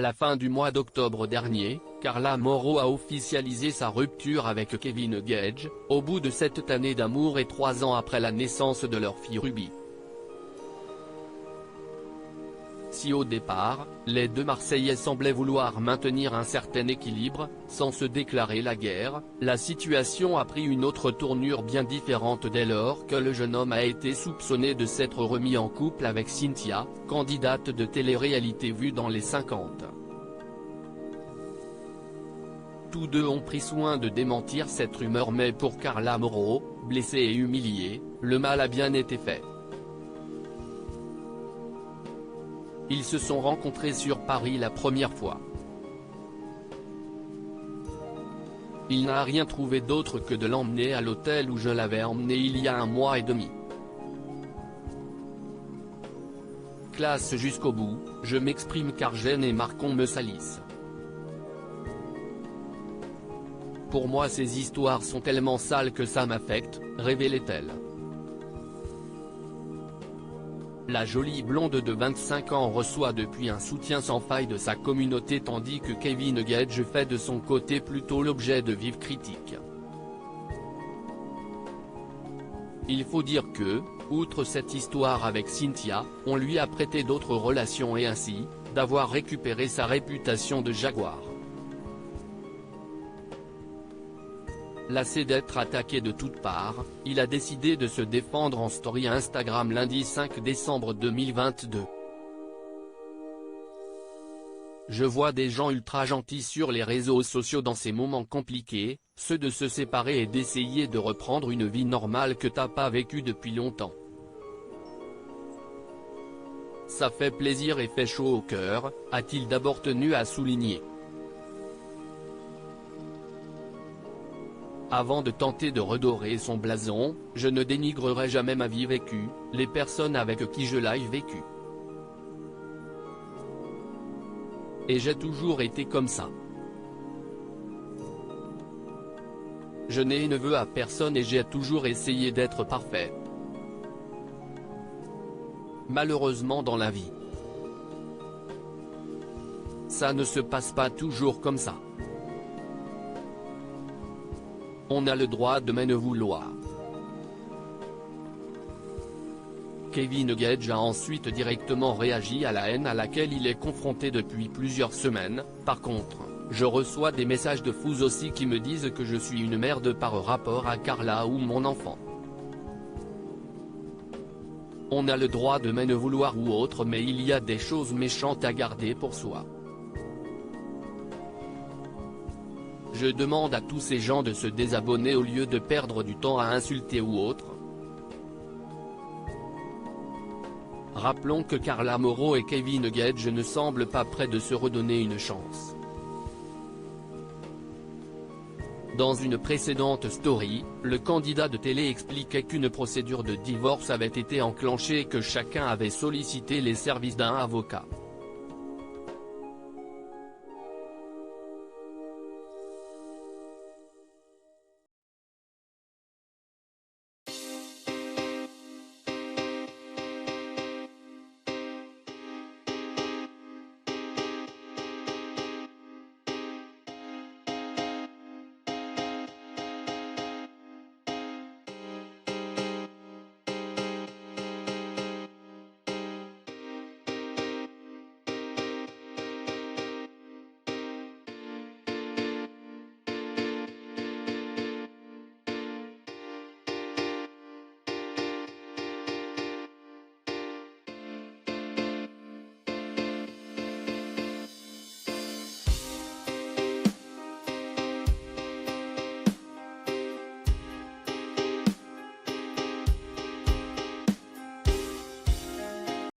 la fin du mois d'octobre dernier, Carla Mauro a officialisé sa rupture avec Kevin Gage, au bout de 7 années d'amour et 3 ans après la naissance de leur fille Ruby. Si au départ, les deux Marseillais semblaient vouloir maintenir un certain équilibre, sans se déclarer la guerre, la situation a pris une autre tournure bien différente dès lors que le jeune homme a été soupçonné de s'être remis en couple avec Cynthia, candidate de télé-réalité vue dans les 50. Tous deux ont pris soin de démentir cette rumeur, mais pour Carla Mauro, blessée et humiliée, le mal a bien été fait. Ils se sont rencontrés sur Paris la première fois. Il n'a rien trouvé d'autre que de l'emmener à l'hôtel où je l'avais emmené il y a 1 mois et demi. Classe jusqu'au bout, je m'exprime car Jeanne et Marcon me salissent. Pour moi ces histoires sont tellement sales que ça m'affecte, révélait-elle. La jolie blonde de 25 ans reçoit depuis un soutien sans faille de sa communauté tandis que Kevin Gage fait de son côté plutôt l'objet de vives critiques. Il faut dire que, outre cette histoire avec Cynthia, on lui a prêté d'autres relations et ainsi, d'avoir récupéré sa réputation de jaguar. Lassé d'être attaqué de toutes parts, il a décidé de se défendre en story Instagram lundi 5 décembre 2022. Je vois des gens ultra gentils sur les réseaux sociaux dans ces moments compliqués, ceux de se séparer et d'essayer de reprendre une vie normale que t'as pas vécue depuis longtemps. Ça fait plaisir et fait chaud au cœur, a-t-il d'abord tenu à souligner. Avant de tenter de redorer son blason, je ne dénigrerai jamais ma vie vécue, les personnes avec qui je l'ai vécue. Et j'ai toujours été comme ça. Je n'ai ne veux à personne et j'ai toujours essayé d'être parfait. Malheureusement dans la vie, ça ne se passe pas toujours comme ça. On a le droit de m'en vouloir. Kevin Gage a ensuite directement réagi à la haine à laquelle il est confronté depuis plusieurs semaines. Par contre, je reçois des messages de fous aussi qui me disent que je suis une merde par rapport à Carla ou mon enfant. On a le droit de m'en vouloir ou autre, mais il y a des choses méchantes à garder pour soi. Je demande à tous ces gens de se désabonner au lieu de perdre du temps à insulter ou autre. Rappelons que Carla Mauro et Kevin Gage ne semblent pas prêts de se redonner une chance. Dans une précédente story, le candidat de télé expliquait qu'une procédure de divorce avait été enclenchée et que chacun avait sollicité les services d'un avocat.